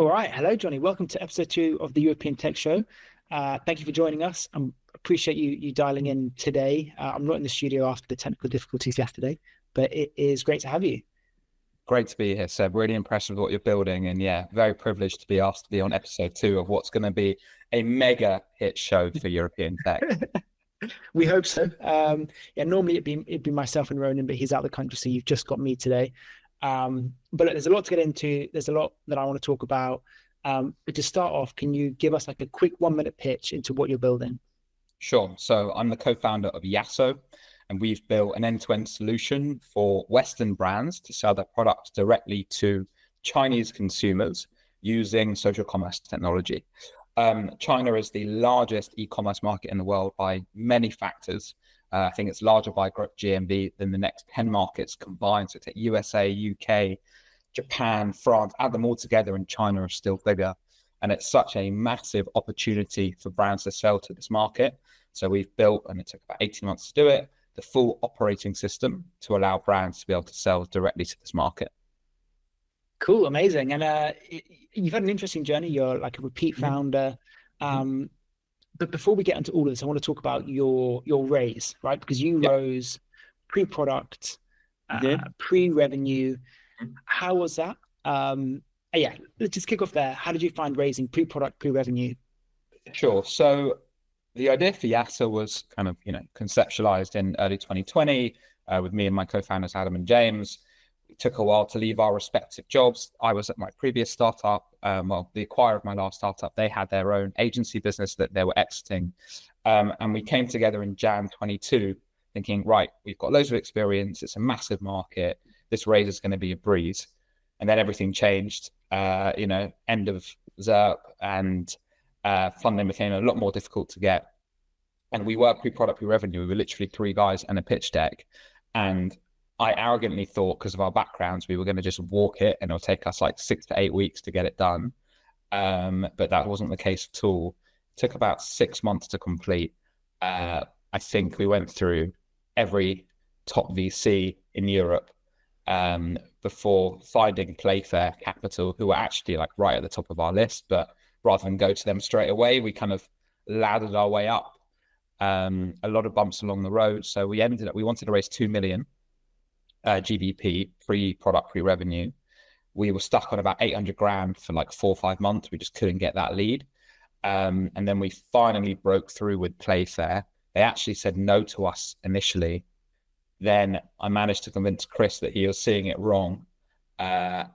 All right. Hello, Johnny. Welcome to episode 2 of the European Tech Show. Thank you for joining us. I appreciate you dialing in today. I'm not in the studio after the technical difficulties yesterday, but it is great to have you. Great to be here, Seb. Really impressed with what you're building. And yeah, very privileged to be asked to be on episode 2 of what's going to be a mega hit show for European tech. We hope so. Yeah, normally it'd be myself and Ronan, but he's out of the country, so you've just got me today. But look, there's a lot to get into. There's a lot that I want to talk about. But to start off, can you give us like a quick 1 minute pitch into what you're building? Sure. So I'm the co-founder of YASO, and we've built an end-to-end solution for Western brands to sell their products directly to Chinese consumers using social commerce technology. China is the largest e-commerce market in the world by many factors. I think it's larger by GMV than the next 10 markets combined. So take USA, UK, Japan, France, add them all together, and China is still bigger. And it's such a massive opportunity for brands to sell to this market. So we've built, and it took about 18 months to do it, the full operating system to allow brands to be able to sell directly to this market. Cool, amazing. And you've had an interesting journey. You're like a repeat founder. But before we get into all of this, I want to talk about your raise, right? Because you rose pre-product, pre-revenue. How was that? Yeah, let's just kick off there. How did you find raising pre-product, pre-revenue? Sure. So the idea for YASA was kind of, conceptualized in early 2020 with me and my co-founders, Adam and James. It took a while to leave our respective jobs. I was at my previous startup. The acquirer of my last startup, they had their own agency business that they were exiting. And we came together in Jan 22 thinking, right, we've got loads of experience. It's a massive market. This raise is going to be a breeze. And then everything changed, end of ZERP, and funding became a lot more difficult to get. And we were pre-product, pre-revenue. We were literally 3 guys and a pitch deck. And I arrogantly thought, because of our backgrounds, we were going to just walk it and it'll take us like 6 to 8 weeks to get it done. But that wasn't the case at all. It took about 6 months to complete. I think we went through every top VC in Europe before finding Playfair Capital, who were actually like right at the top of our list. But rather than go to them straight away, we kind of laddered our way up. A lot of bumps along the road. So we wanted to raise 2 million. GBP, pre-product, pre-revenue. We were stuck on about 800 grand for like 4 or 5 months. We just couldn't get that lead. And then we finally broke through with Playfair. They actually said no to us initially. Then I managed to convince Chris that he was seeing it wrong. And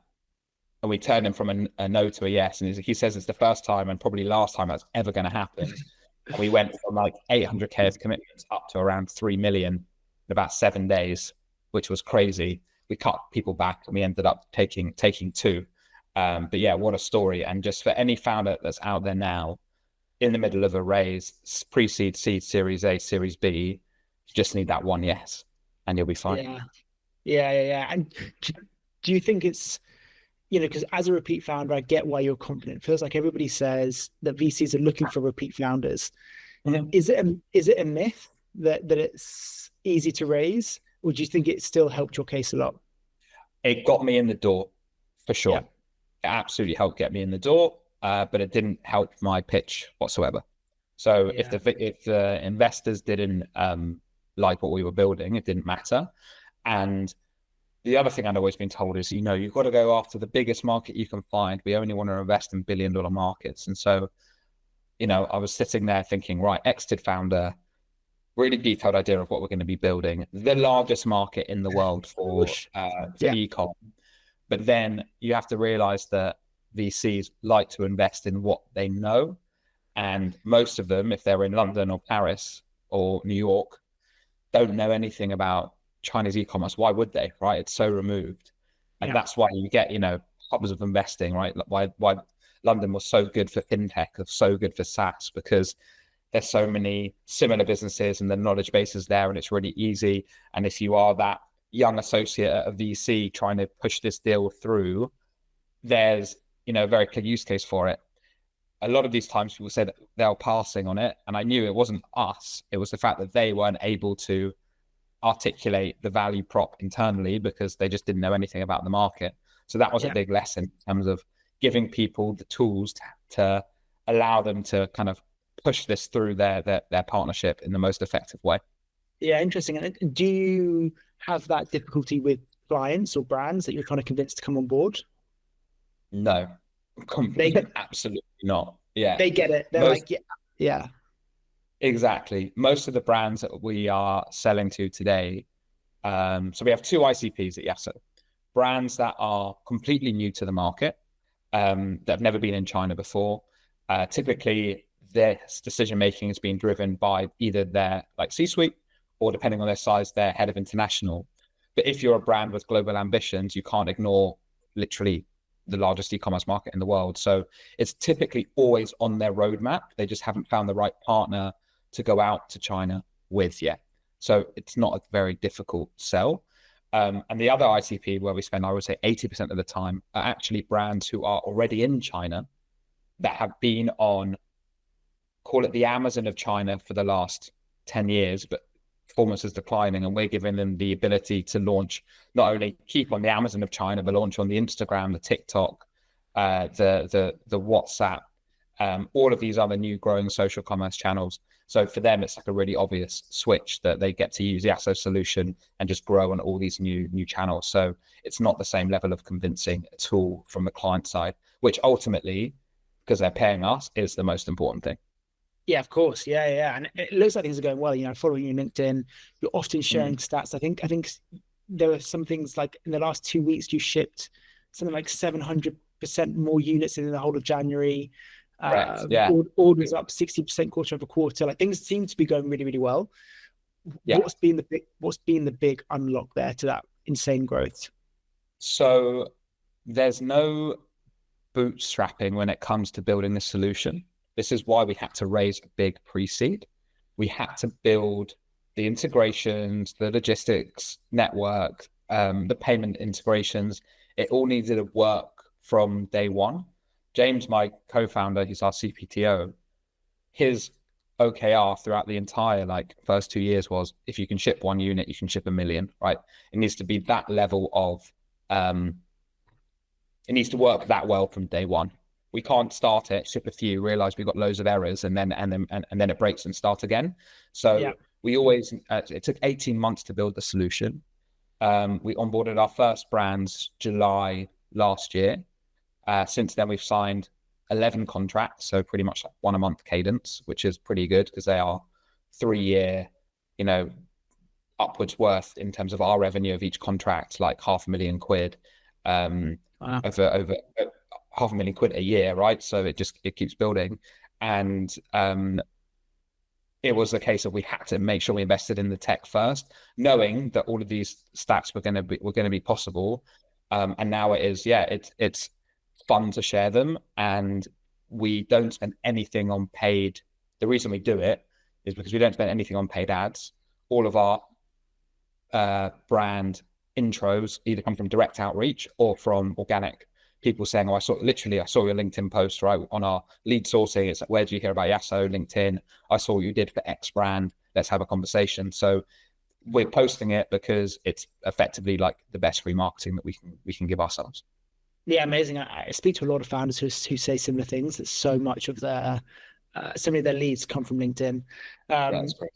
we turned him from a no to a yes. And he says it's the first time and probably last time that's ever going to happen. And we went from like 800K of commitments up to around 3 million in about 7 days, which was crazy. We cut people back and we ended up taking 2. But yeah, what a story. And just for any founder that's out there now in the middle of a raise, pre-seed, seed, series A, series B, you just need that one yes and you'll be fine. Yeah. And do you think it's, because as a repeat founder, I get why you're confident. It feels like everybody says that VCs are looking for repeat founders. Mm-hmm. Is it a myth that it's easy to raise? Or do you think it still helped your case a lot? It got me in the door, for sure. Yeah. It absolutely helped get me in the door, but it didn't help my pitch whatsoever. So if the investors didn't like what we were building, it didn't matter. And the other thing I'd always been told is, you've got to go after the biggest market you can find. We only want to invest in billion-dollar markets. And so, I was sitting there thinking, right, exited founder, really detailed idea of what we're going to be building, the largest market in the world for e-com. But then you have to realize that VCs like to invest in what they know. And most of them, if they're in London or Paris or New York, don't know anything about Chinese e-commerce. Why would they, right? It's so removed. And that's why you get, hubs of investing, right? Why London was so good for fintech, or so good for SaaS, because there's so many similar businesses and the knowledge base is there and it's really easy. And if you are that young associate at a VC trying to push this deal through, there's, a very clear use case for it. A lot of these times people say that they're passing on it. And I knew it wasn't us. It was the fact that they weren't able to articulate the value prop internally because they just didn't know anything about the market. So that was a big lesson in terms of giving people the tools to allow them to kind of push this through their partnership in the most effective way. Yeah, interesting. And do you have that difficulty with clients or brands that you're trying to convince to come on board? No, They absolutely not. Yeah, they get it. They're most like, yeah, yeah, exactly. Most of the brands that we are selling to today, so we have two ICPs at YASO, brands that are completely new to the market, that have never been in China before. Typically, their decision making is being driven by either their like C-suite or, depending on their size, their head of international. But if you're a brand with global ambitions, you can't ignore literally the largest e-commerce market in the world. So it's typically always on their roadmap. They just haven't found the right partner to go out to China with yet. So it's not a very difficult sell. And the other ICP where we spend, I would say 80% of the time, are actually brands who are already in China that have been on, call it the Amazon of China for the last 10 years, but performance is declining. And we're giving them the ability to launch, not only keep on the Amazon of China, but launch on the Instagram, the TikTok, the WhatsApp, all of these other new growing social commerce channels. So for them, it's like a really obvious switch that they get to use the YASO solution and just grow on all these new channels. So it's not the same level of convincing at all from the client side, which ultimately, because they're paying us, is the most important thing. yeah, of course, yeah, yeah. And it looks like things are going well. You know, following you on LinkedIn, you're often sharing stats. I think there were some things like in the last 2 weeks you shipped something like 700% more units in the whole of January. Correct. Yeah. Orders up 60% quarter over quarter. Like things seem to be going really, really well. Yeah. What's been the big unlock there to that insane growth? So there's no bootstrapping when it comes to building this solution. This is why we had to raise a big pre-seed. We had to build the integrations, the logistics network, the payment integrations. It all needed to work from day one. James, my co-founder, he's our CPTO, his OKR throughout the entire first 2 years was, if you can ship 1 unit, you can ship 1 million, right? It needs to be that level of, it needs to work that well from day one. We can't start it, ship a few, realize we've got loads of errors, and then it breaks and start again. So yeah. We always, it took 18 months to build the solution. We onboarded our first brands July last year. Since then, we've signed 11 contracts, so pretty much like 1 a month cadence, which is pretty good because they are 3-year, upwards worth in terms of our revenue of each contract, like £500,000, wow. over £500,000 a year, right? So it keeps building, and it was a case of we had to make sure we invested in the tech first, knowing that all of these stats were going to be possible, and now it is, it's fun to share them, and we don't spend anything on paid. The reason we do it is because we don't spend anything on paid ads. All of our brand intros either come from direct outreach or from organic people saying, I saw your LinkedIn post, right, on our lead sourcing. It's like, where did you hear about YASO? LinkedIn. I saw what you did for X brand. Let's have a conversation. So we're posting it because it's effectively like the best free marketing that we can give ourselves. Yeah, amazing. I speak to a lot of founders who say similar things. That so much of so many of their leads come from LinkedIn. That's great.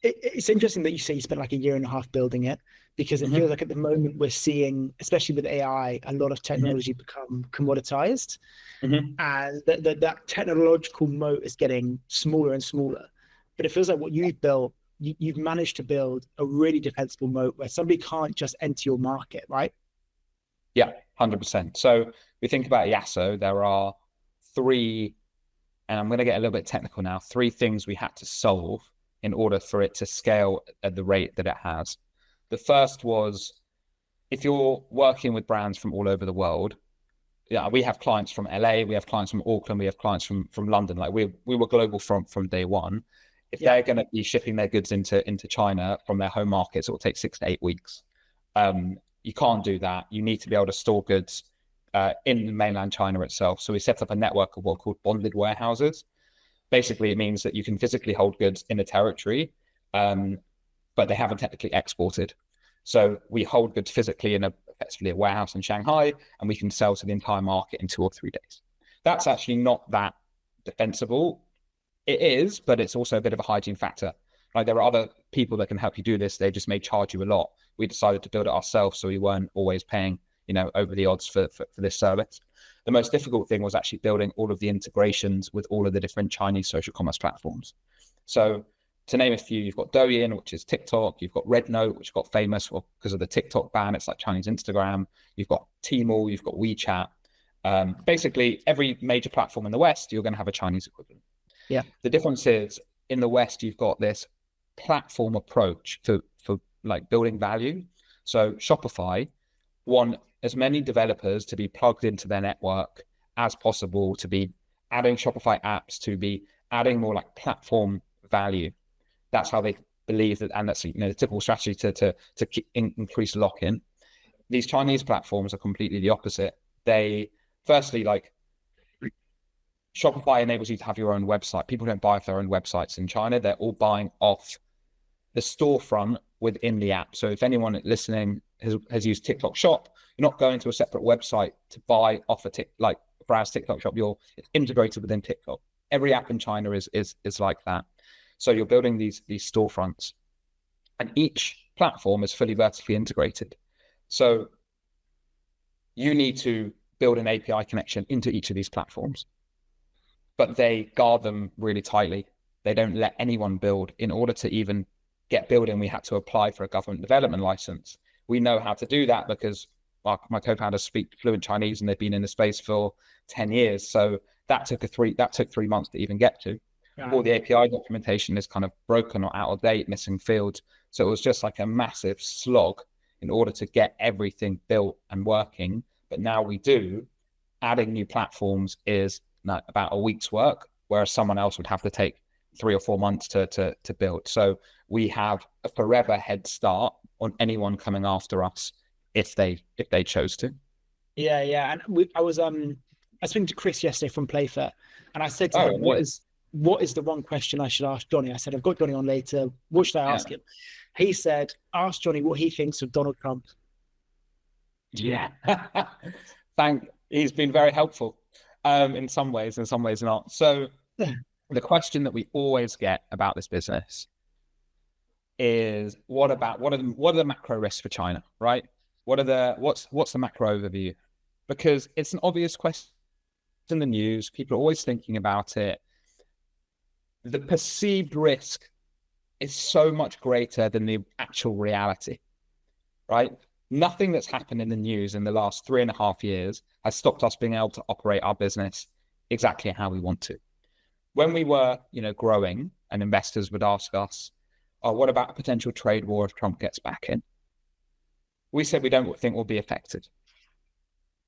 It's interesting that you say you spent like 1.5 years building it, because it feels like at the moment we're seeing, especially with AI, a lot of technology become commoditized, and that technological moat is getting smaller and smaller. But it feels like what you've built, you've managed to build a really defensible moat where somebody can't just enter your market, right? Yeah, 100%. So we think about YASO, there are 3, and I'm going to get a little bit technical now, 3 things we had to solve in order for it to scale at the rate that it has. The first was, if you're working with brands from all over the world, we have clients from LA, we have clients from Auckland, we have clients from London. Like we were global from day one. If they're going to be shipping their goods into China from their home markets, it will take 6 to 8 weeks. You can't do that. You need to be able to store goods in mainland China itself. So we set up a network of what are called bonded warehouses. Basically, it means that you can physically hold goods in a territory, but they haven't technically exported. So we hold goods physically in a effectively a warehouse in Shanghai, and we can sell to the entire market in 2 or 3 days. That's actually not that defensible. It is, but it's also a bit of a hygiene factor. Like, there are other people that can help you do this. They just may charge you a lot. We decided to build it ourselves, so we weren't always paying, over the odds for this service. The most difficult thing was actually building all of the integrations with all of the different Chinese social commerce platforms. So to name a few, you've got Douyin, which is TikTok. You've got Rednote, which got famous because of the TikTok ban. It's like Chinese Instagram. You've got Tmall. You've got WeChat. Basically, every major platform in the West, you're going to have a Chinese equivalent. Yeah. The difference is, in the West, you've got this platform approach for like building value. So Shopify want as many developers to be plugged into their network as possible, to be adding Shopify apps, to be adding more like platform value. That's how they believe that, and that's the typical strategy to increase lock-in. These Chinese platforms are completely the opposite. They firstly, like, Shopify enables you to have your own website. People don't buy off their own websites in China. They're all buying off the storefront within the app. So if anyone listening has used TikTok Shop, you're not going to a separate website to buy off browse TikTok Shop. It's integrated within TikTok. Every app in China is like that. So you're building these storefronts, and each platform is fully vertically integrated. So you need to build an API connection into each of these platforms, but they guard them really tightly. They don't let anyone build. In order to even get building, we had to apply for a government development license. We know how to do that because my co-founders speak fluent Chinese, and they've been in the space for 10 years. So that took 3 months to even get to. Right. All the API documentation is kind of broken or out of date, missing fields. So it was just like a massive slog in order to get everything built and working. But now we do. Adding new platforms is about a week's work, whereas someone else would have to take 3 or 4 months to build. So we have a forever head start on anyone coming after us if they chose to. Yeah. And I was speaking to Chris yesterday from Playfair, and I said to him, what is the one question I should ask Jonny? I said, I've got Jonny on later. What should I ask him? He said, ask Jonny what he thinks of Donald Trump. Yeah. He's been very helpful in some ways not. So the question that we always get about this business is, what are the macro risks for China, right? What's the macro overview? Because it's an obvious question in the news. People are always thinking about it. The perceived risk is so much greater than the actual reality, right? Nothing that's happened in the news in the last 3.5 years has stopped us being able to operate our business exactly how we want to. When we were, growing, and investors would ask us, "Oh, what about a potential trade war if Trump gets back in?" We said we don't think we'll be affected.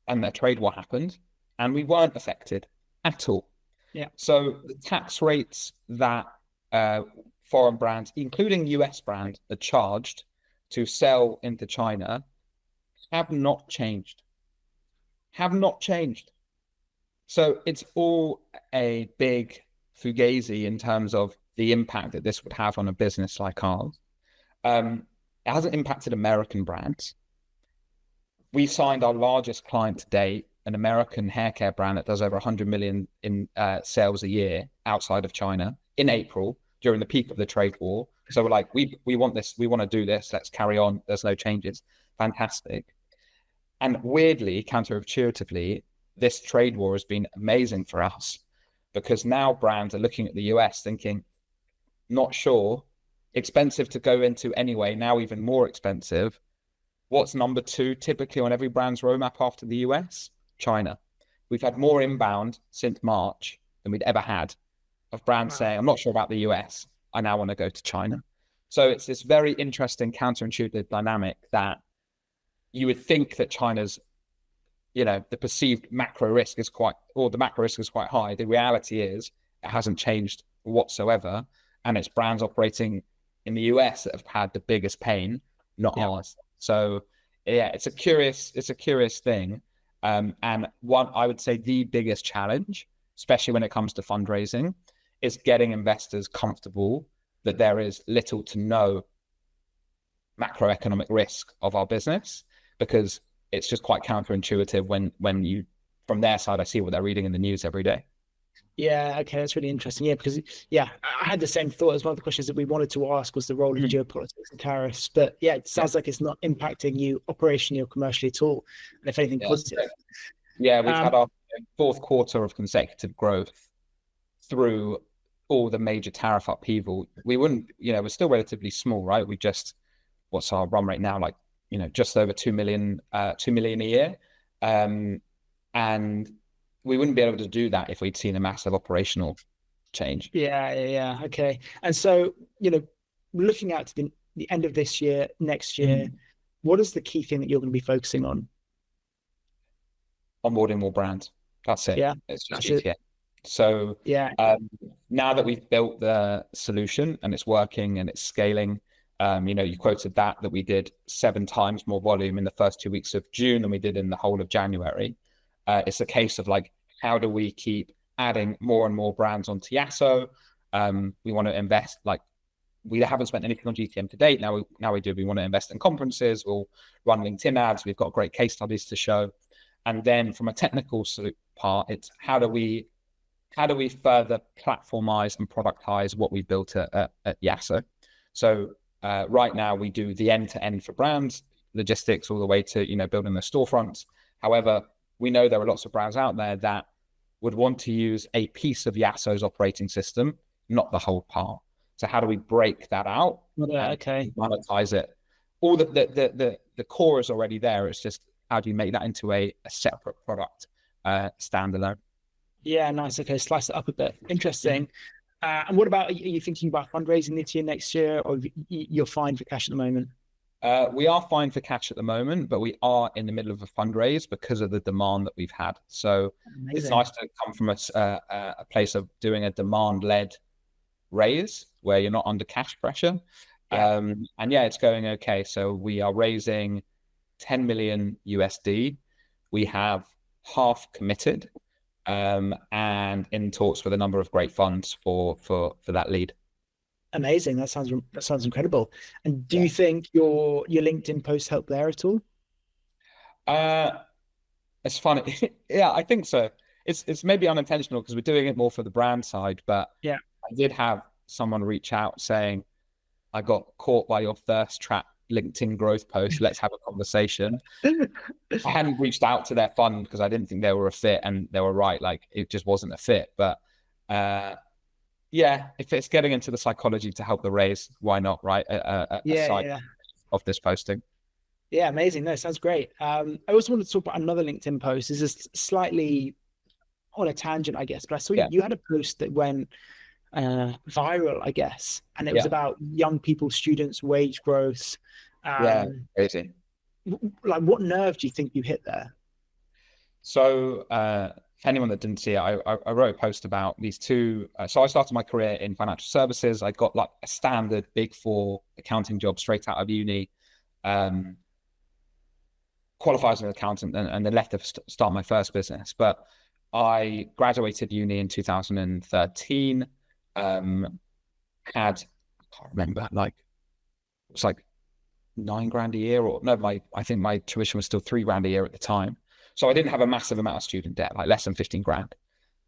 And the trade war happened, and we weren't affected at all. Yeah. So the tax rates that foreign brands, including US brands, are charged to sell into China have not changed. So it's all a big fugazi in terms of the impact that this would have on a business like ours. It hasn't impacted American brands. We signed our largest client to date, an American hair care brand that does over 100 million in sales a year outside of China, in April, during the peak of the trade war. So we're like, we want this, we want to do this, let's carry on, there's no changes. Fantastic. And weirdly, counterintuitively, this trade war has been amazing for us, because now brands are looking at the US thinking, not sure, expensive to go into anyway, now even more expensive. What's number 2 typically on every brand's roadmap after the US? China. We've had more inbound since March than we'd ever had of brands saying, I'm not sure about the US, I now want to go to China. So it's this very interesting counterintuitive dynamic that you would think that China's, the perceived macro risk is quite high. The reality is it hasn't changed whatsoever. And it's brands operating in the US that have had the biggest pain, not ours. So yeah, it's a curious thing. And one, I would say the biggest challenge, especially when it comes to fundraising, is getting investors comfortable that there is little to no macroeconomic risk of our business, because it's just quite counterintuitive when you, from their side, I see what they're reading in the news every day. Yeah, okay, that's really interesting. Yeah, because I had the same thought as one of the questions that we wanted to ask was the role of geopolitics and tariffs. But yeah, it sounds like it's not impacting you operationally or commercially at all, and if anything, Yeah, positive. yeah, we've Um, had our fourth quarter of consecutive growth through all the major tariff upheaval. We wouldn't, we're still relatively small, right? We just, what's our run rate now? Like, just over 2 million a year. And we wouldn't be able to do that if we'd seen a massive operational change. yeah. Okay. And so, looking out to the end of this year, next year, what is the key thing that you're going to be focusing on? Onboarding more brands. That's it. Yeah, It's just that's it. easier. So Yeah, now that we've built the solution and it's working and it's scaling, you quoted that we did 7 times more volume in the first 2 weeks of June than we did in the whole of January. It's a case of like, how do we keep adding more and more brands onto YASO? We want to invest, like, we haven't spent anything on GTM to date. Now we do. We want to invest in conferences. We'll run LinkedIn ads. We've got great case studies to show. And then from a technical part, it's how do we further platformize and productize what we've built at YASO? So right now we do the end-to-end for brands, logistics, all the way to building the storefronts. However, we know there are lots of brands out there that would want to use a piece of YASO's operating system, not the whole part. So how do we break that out and okay. monetize it? All the core is already there. It's just how do you make that into a separate product, standalone? Yeah, nice. Okay, slice it up a bit. Interesting. And what about, are you thinking about fundraising this year, next year, or you're fine for cash at the moment? We are fine for cash at the moment, but we are in the middle of a fundraise because of the demand that we've had. So it's Amazing. nice to come from a place of doing a demand-led raise where you're not under cash pressure. Yeah. And yeah, it's going okay. So we are raising 10 million USD. We have half committed, and in talks with a number of great funds for that lead. Amazing. That sounds incredible. And do Yeah. you think your LinkedIn posts help there at all? Uh, it's funny. Yeah, I think so. It's maybe unintentional because we're doing it more for the brand side, but Yeah. I did have someone reach out saying, I got caught by your thirst trap LinkedIn growth post. Let's have a conversation. I hadn't reached out to their fund because I didn't think they were a fit, and they were right. Like, it just wasn't a fit. But yeah, if it's getting into the psychology to help the raise, why not, right? Yeah, Aside yeah. of this posting. Yeah, amazing. No, sounds great. I also wanted to talk about another LinkedIn post. This is slightly on a tangent, I guess, but I saw Yeah, you had a post that went viral, I guess, and it was yeah, about young people, students, wage growth. yeah, Um, crazy. like, what nerve do you think you hit there? So, for anyone that didn't see it, I wrote a post about these two. So I started my career in financial services. I got like a standard Big Four accounting job straight out of uni. Qualified as an accountant, and then left to start my first business. But I graduated uni in 2013. Had, I can't remember, like, it was like 9 grand a year, or no, I think my tuition was still 3 grand a year at the time. So I didn't have a massive amount of student debt, like less than 15 grand.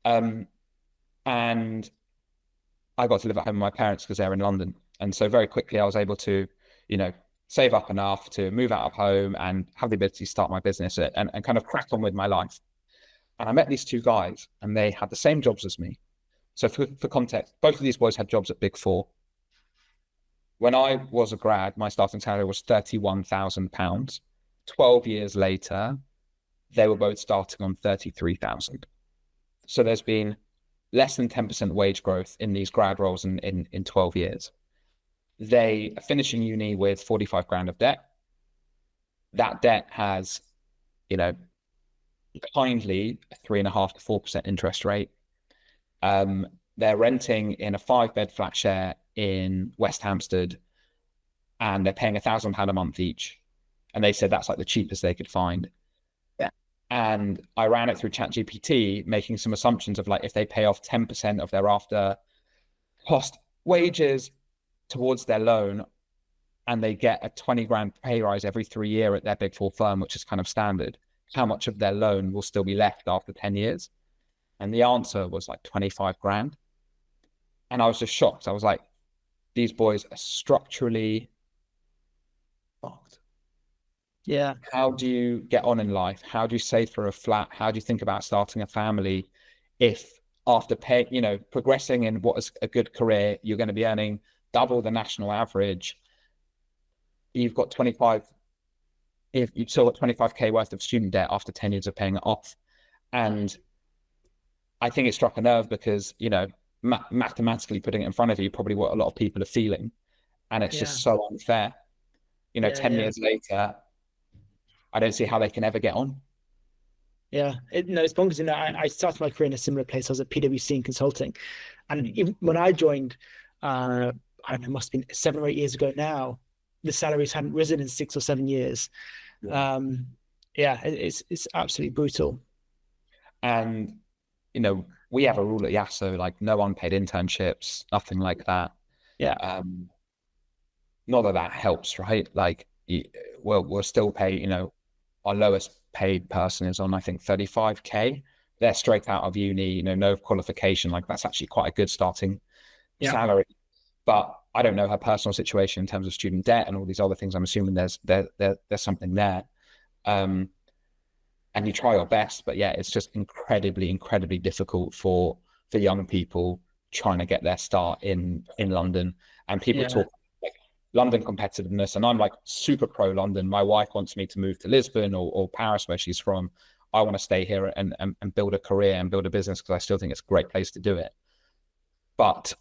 And I got to live at home with my parents because they're in London. And so very quickly I was able to, save up enough to move out of home and have the ability to start my business and kind of crack on with my life. And I met these two guys and they had the same jobs as me. So for context, both of these boys had jobs at Big Four. When I was a grad, my starting salary was £31,000. 12 years later, they were both starting on 33,000. So there's been less than 10% wage growth in these grad roles in 12 years. They are finishing uni with 45 grand of debt. That debt has, kindly a 3.5% to 4% interest rate. They're renting in a 5-bed flat share in West Hampstead, and they're paying £1,000 a month each. And they said that's like the cheapest they could find. Yeah. And I ran it through ChatGPT, making some assumptions of like, if they pay off 10% of their after cost wages towards their loan, and they get a 20 grand pay rise every 3 years at their big four firm, which is kind of standard, how much of their loan will still be left after 10 years? And the answer was like 25 grand. And I was just shocked. I was like, these boys are structurally fucked. Yeah. How do you get on in life? How do you save for a flat? How do you think about starting a family if after progressing in what is a good career, you're going to be earning double the national average? You've got 25, if you've still got 25K worth of student debt after 10 years of paying it off. And I think it struck a nerve because, mathematically putting it in front of you, probably what a lot of people are feeling. And it's just so unfair. 10 years later, I don't see how they can ever get on. Yeah, it's bonkers. I started my career in a similar place. I was at PwC in consulting, and even when I joined, I don't know, it must have been 7 or 8 years ago now, the salaries hadn't risen in 6 or 7 years. It's absolutely brutal. And we have a rule at YASO, like no unpaid internships, nothing like that. Yeah. Not that helps, right? Like, we'll still pay, our lowest paid person is on, I think, 35K. They're straight out of uni, no qualification. Like, that's actually quite a good starting salary. But I don't know her personal situation in terms of student debt and all these other things. I'm assuming there's something there. And you try your best, but yeah, it's just incredibly, incredibly difficult for young people trying to get their start in London. And people talk like London competitiveness, and I'm like super pro London. My wife wants me to move to Lisbon or Paris, where she's from. I want to stay here and build a career and build a business because I still think it's a great place to do it. But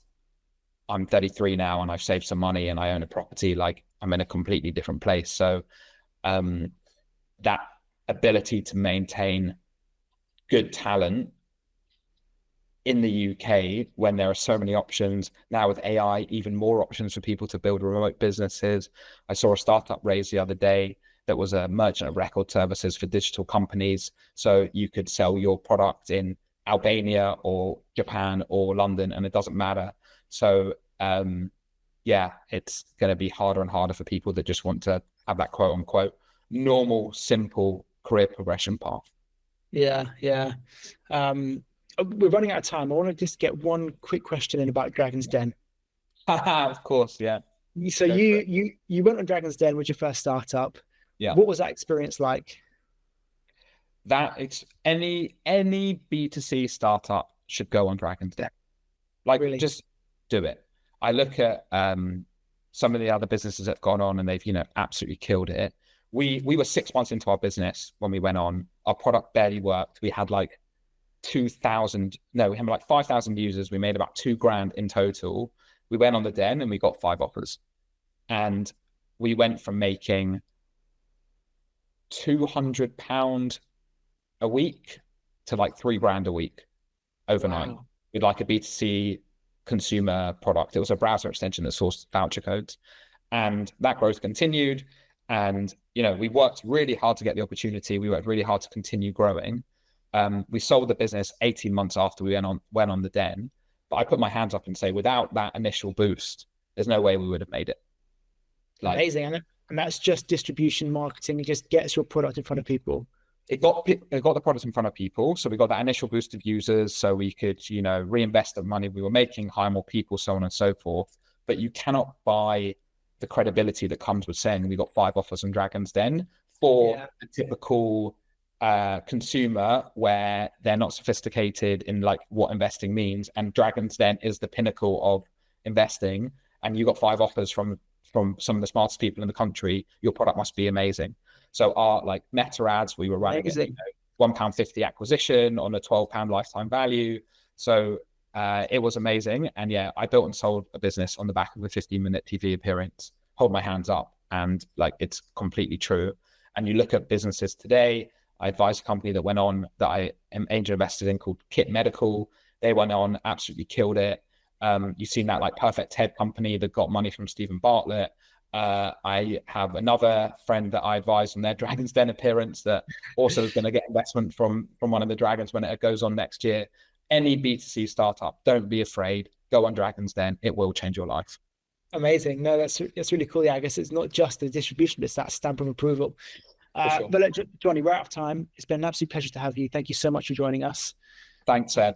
I'm 33 now and I've saved some money and I own a property. Like, I'm in a completely different place. So that ability to maintain good talent in the UK when there are so many options now with AI, even more options for people to build remote businesses. I saw a startup raise the other day that was a merchant of record services for digital companies. So you could sell your product in Albania or Japan or London, and it doesn't matter. So it's going to be harder and harder for people that just want to have that quote unquote normal, simple career progression path. Yeah. We're running out of time. I want to just get one quick question in about Dragon's Den. Of course, yeah. So you went on Dragon's Den with your first startup. Yeah. What was that experience like? It's any B2C startup should go on Dragon's Den. Like, really? Just do it. I look at some of the other businesses that have gone on and they've, absolutely killed it. We were 6 months into our business when we went on. Our product barely worked. We had like 5,000 users. We made about 2 grand in total. We went on the Den and we got 5 offers. And we went from making £200 a week to like 3 grand a week overnight. Wow. With like a B2C consumer product. It was a browser extension that sourced voucher codes. And that growth continued. And, we worked really hard to get the opportunity. We worked really hard to continue growing. We sold the business 18 months after we went on the Den. But I put my hands up and say, without that initial boost, there's no way we would have made it. Amazing. And that's just distribution marketing. It just gets your product in front of people. It got the product in front of people. So we got that initial boost of users so we could, reinvest the money we were making, hire more people, so on and so forth. But you cannot buy the credibility that comes with saying we got 5 offers on Dragon's Den for a typical consumer where they're not sophisticated in like what investing means. And Dragon's Den is the pinnacle of investing. And you got 5 offers from some of the smartest people in the country. Your product must be amazing. So our like meta ads, we were running £1.50 acquisition on a £12 lifetime value. So it was amazing. And yeah, I built and sold a business on the back of a 15-minute TV appearance. Hold my hands up. And like, it's completely true. And you look at businesses today, I advised a company that went on that I am angel invested in called Kit Medical. They went on, absolutely killed it. You've seen that like Perfect TED company that got money from Stephen Bartlett. I have another friend that I advised on their Dragon's Den appearance that also is going to get investment from one of the Dragons when it goes on next year. Any B2C startup, don't be afraid. Go on Dragon's Den. It will change your life. Amazing. No, that's really cool. Yeah, I guess it's not just the distribution, it's that stamp of approval. For sure. But look, Jonny, we're out of time. It's been an absolute pleasure to have you. Thank you so much for joining us. Thanks, Ed.